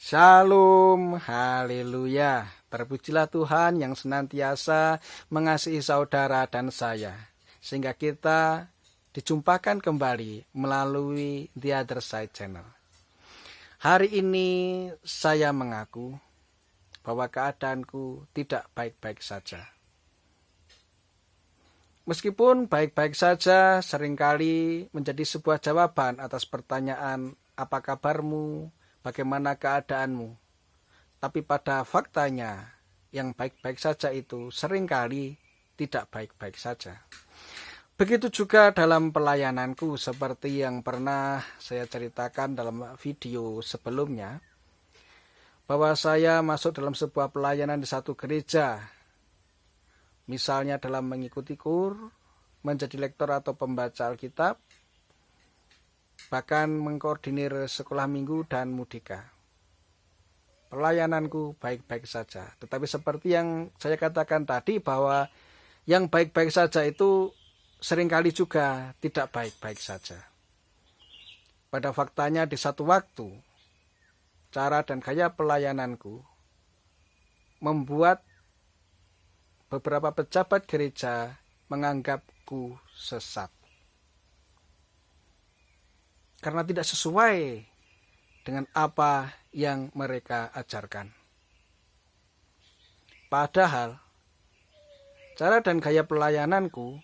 Shalom, haleluya. Terpujilah Tuhan yang senantiasa mengasihi saudara dan saya, sehingga kita dijumpakan kembali melalui The Other Side Channel. Hari ini saya mengaku bahwa keadaanku tidak baik-baik saja. Meskipun baik-baik saja seringkali menjadi sebuah jawaban atas pertanyaan apa kabarmu, bagaimana keadaanmu. Tapi pada faktanya yang baik-baik saja itu seringkali tidak baik-baik saja. Begitu juga dalam pelayananku seperti yang pernah saya ceritakan dalam video sebelumnya, bahwa saya masuk dalam sebuah pelayanan di satu gereja. Misalnya dalam mengikuti kur, menjadi lektor atau pembaca Alkitab, bahkan mengkoordinir sekolah minggu dan mudika. Pelayananku baik-baik saja. Tetapi seperti yang saya katakan tadi bahwa yang baik-baik saja itu seringkali juga tidak baik-baik saja. Pada faktanya di satu waktu, cara dan gaya pelayananku membuat beberapa pejabat gereja menganggapku sesat. Karena tidak sesuai dengan apa yang mereka ajarkan. Padahal, cara dan gaya pelayananku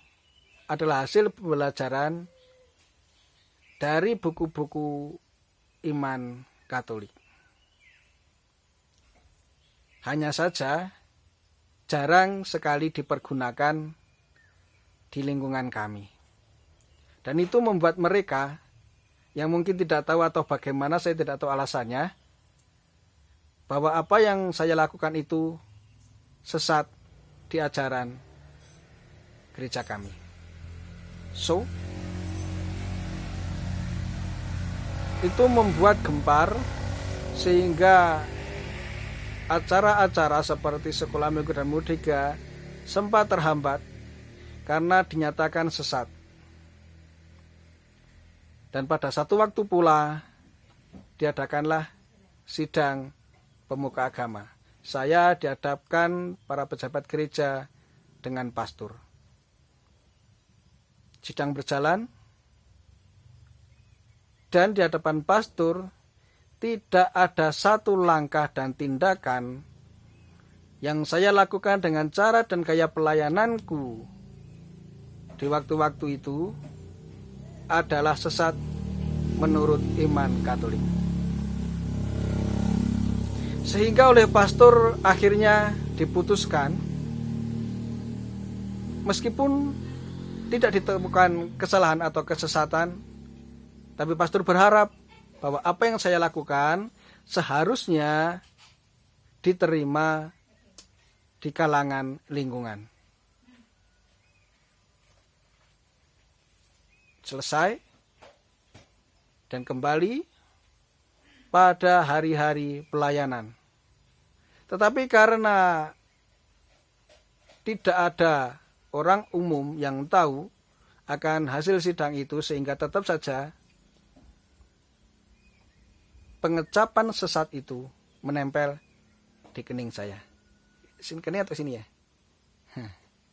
adalah hasil pembelajaran dari buku-buku iman Katolik. Hanya saja, jarang sekali dipergunakan di lingkungan kami. Dan itu membuat mereka yang mungkin tidak tahu atau bagaimana, saya tidak tahu alasannya, bahwa apa yang saya lakukan itu sesat di ajaran gereja kami. So, itu membuat gempar sehingga acara-acara seperti sekolah minggu dan mudika sempat terhambat karena dinyatakan sesat. Dan pada satu waktu pula diadakanlah sidang pemuka agama. Saya dihadapkan para pejabat gereja dengan pastor. Sidang berjalan dan di hadapan pastor tidak ada satu langkah dan tindakan yang saya lakukan dengan cara dan gaya pelayananku di waktu-waktu itu adalah sesat menurut iman Katolik. Sehingga oleh pastor akhirnya diputuskan, meskipun tidak ditemukan kesalahan atau kesesatan, tapi pastor berharap bahwa apa yang saya lakukan seharusnya diterima di kalangan lingkungan. Selesai dan kembali pada hari-hari pelayanan. Tetapi karena tidak ada orang umum yang tahu akan hasil sidang itu, sehingga tetap saja pengecapan sesat itu menempel di kening saya. Sini kening atau sini ya?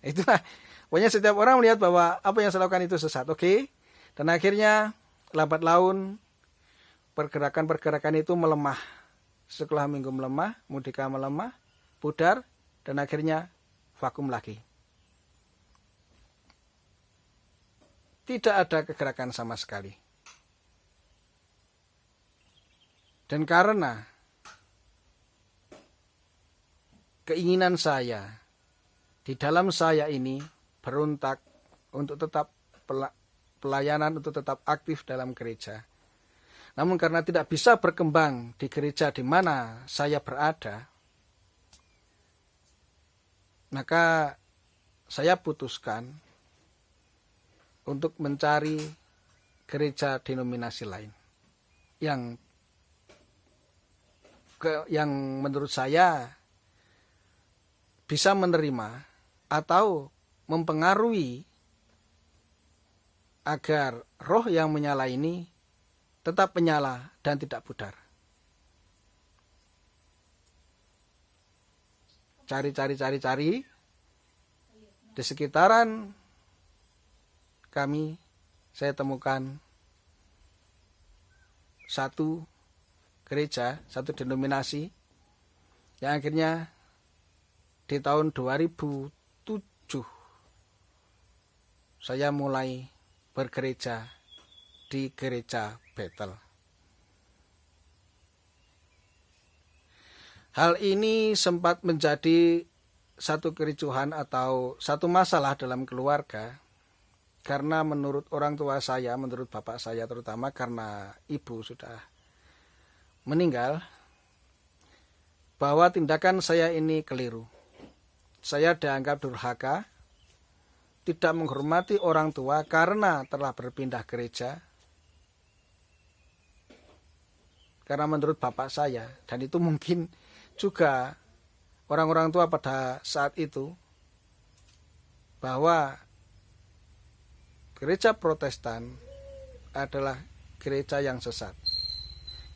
Itulah. Pokoknya setiap orang melihat bahwa apa yang saya lakukan itu sesat. Oke. Dan akhirnya lambat laun pergerakan-pergerakan itu melemah. Sekolah minggu melemah, mudika melemah, pudar, dan akhirnya vakum lagi. Tidak ada kegerakan sama sekali. Dan karena keinginan saya di dalam saya ini berontak untuk tetap pelayanan, untuk tetap aktif dalam gereja. Namun karena tidak bisa berkembang di gereja di mana saya berada, maka saya putuskan untuk mencari gereja denominasi lain yang menurut saya bisa menerima atau mempengaruhi agar roh yang menyala ini tetap menyala dan tidak pudar. cari di sekitaran kami, saya temukan satu gereja, satu denominasi yang akhirnya di tahun 2007 saya mulai bergereja di gereja Bethel. Hal ini sempat menjadi satu kericuhan atau satu masalah dalam keluarga, karena menurut orang tua saya, menurut bapak saya terutama, karena ibu sudah meninggal, bahwa tindakan saya ini keliru. Saya dianggap durhaka, tidak menghormati orang tua karena telah berpindah gereja. Karena menurut bapak saya, dan itu mungkin juga orang-orang tua pada saat itu, bahwa gereja Protestan adalah gereja yang sesat.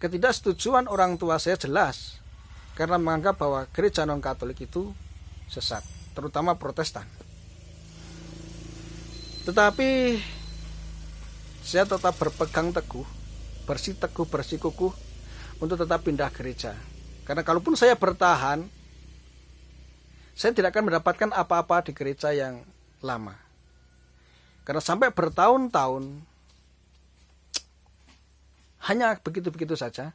Ketidaksetujuan orang tua saya jelas, karena menganggap bahwa gereja non-Katolik itu sesat, terutama Protestan. Tetapi saya tetap berpegang teguh, bersikukuh untuk tetap pindah gereja. Karena kalaupun saya bertahan, saya tidak akan mendapatkan apa-apa di gereja yang lama. Karena sampai bertahun-tahun hanya begitu-begitu saja.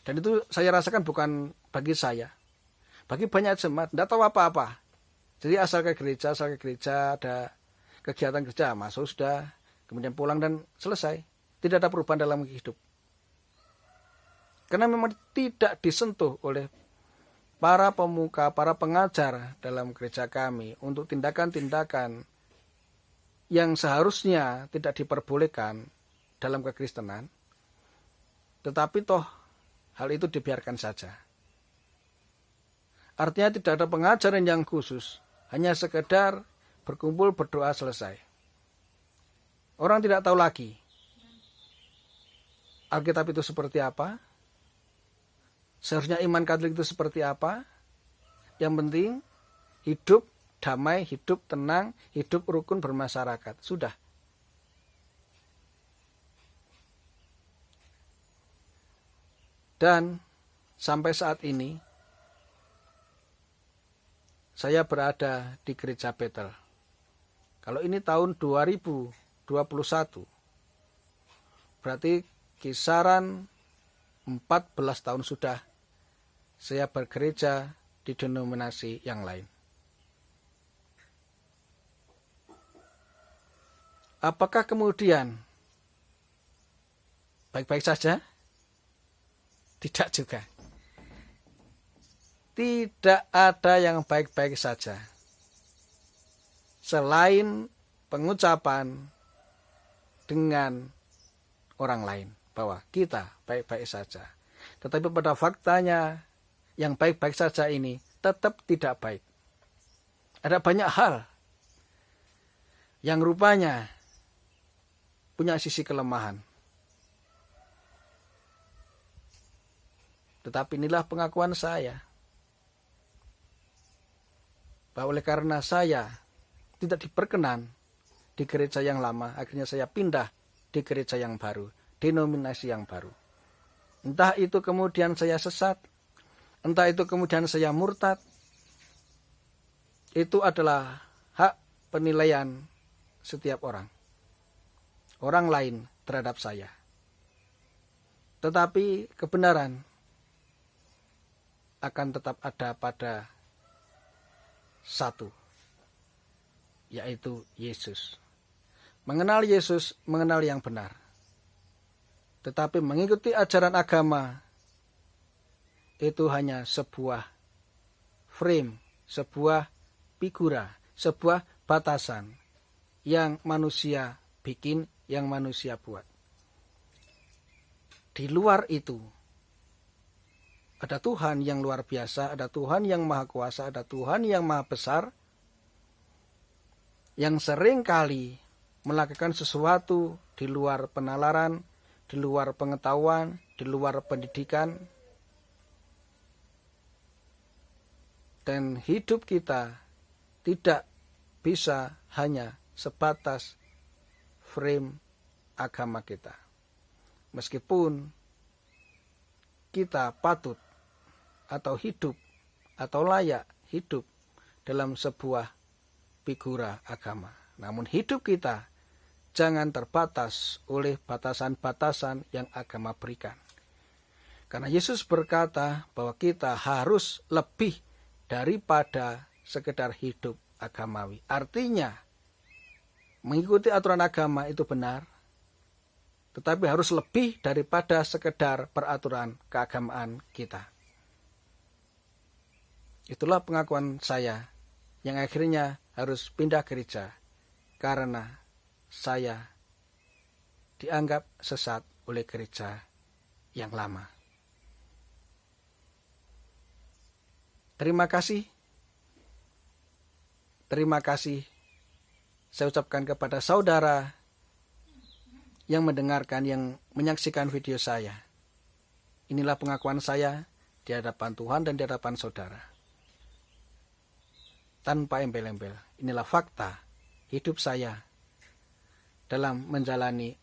Dan itu saya rasakan bukan bagi saya, bagi banyak jemaat, tidak tahu apa-apa. Jadi asal ke gereja, ada kegiatan kerja, masuk sudah, kemudian pulang dan selesai. Tidak ada perubahan dalam hidup. Karena memang tidak disentuh oleh para pemuka, para pengajar dalam gereja kami untuk tindakan-tindakan yang seharusnya tidak diperbolehkan dalam kekristenan. Tetapi toh hal itu dibiarkan saja. Artinya tidak ada pengajaran yang khusus, hanya sekedar berkumpul berdoa selesai. Orang tidak tahu lagi Alkitab itu seperti apa, seharusnya iman Katolik itu seperti apa. Yang penting hidup damai, hidup tenang, hidup rukun bermasyarakat. Sudah. Dan sampai saat ini saya berada di gereja Bethel. Kalau ini tahun 2021, berarti kisaran 14 tahun sudah saya bergereja di denominasi yang lain. Apakah kemudian baik-baik saja? Tidak juga. Tidak ada yang baik-baik saja, selain pengucapan dengan orang lain bahwa kita baik-baik saja. Tetapi pada faktanya yang baik-baik saja ini tetap tidak baik. Ada banyak hal yang rupanya punya sisi kelemahan. Tetapi inilah pengakuan saya, bahwa oleh karena saya tidak diperkenan di gereja yang lama, akhirnya saya pindah di gereja yang baru, denominasi yang baru. Entah itu kemudian saya sesat, entah itu kemudian saya murtad, itu adalah hak penilaian setiap orang lain terhadap saya. Tetapi kebenaran akan tetap ada pada satu, yaitu Yesus. Mengenal Yesus, mengenal yang benar. Tetapi mengikuti ajaran agama itu hanya sebuah frame, sebuah figura, sebuah batasan yang manusia bikin, yang manusia buat. Di luar itu ada Tuhan yang luar biasa, ada Tuhan yang maha kuasa, ada Tuhan yang maha besar, yang sering kali melakukan sesuatu di luar penalaran, di luar pengetahuan, di luar pendidikan. Dan hidup kita tidak bisa hanya sebatas frame agama kita. Meskipun kita patut atau hidup atau layak hidup dalam sebuah figura agama. Namun hidup kita jangan terbatas oleh batasan-batasan yang agama berikan. Karena Yesus berkata bahwa kita harus lebih daripada sekedar hidup agamawi. Artinya, mengikuti aturan agama itu benar, tetapi harus lebih daripada sekedar peraturan keagamaan kita. Itulah pengakuan saya yang akhirnya harus pindah gereja karena saya dianggap sesat oleh gereja yang lama. Terima kasih saya ucapkan kepada saudara yang mendengarkan, yang menyaksikan video saya. Inilah pengakuan saya di hadapan Tuhan dan di hadapan saudara. Tanpa embel-embel, inilah fakta hidup saya dalam menjalani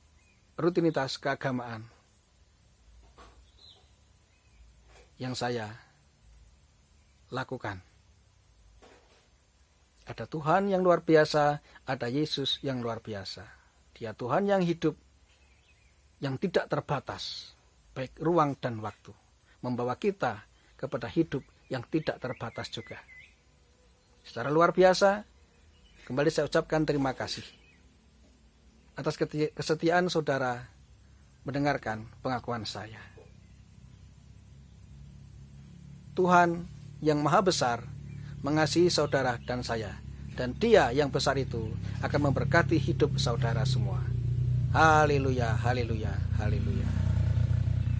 rutinitas keagamaan yang saya lakukan. Ada Tuhan yang luar biasa, ada Yesus yang luar biasa. Dia Tuhan yang hidup, yang tidak terbatas, baik ruang dan waktu, membawa kita kepada hidup yang tidak terbatas juga. Secara luar biasa, kembali saya ucapkan terima kasih atas kesetiaan saudara mendengarkan pengakuan saya. Tuhan yang maha besar mengasihi saudara dan saya, dan Dia yang besar itu akan memberkati hidup saudara semua. Haleluya, haleluya, haleluya.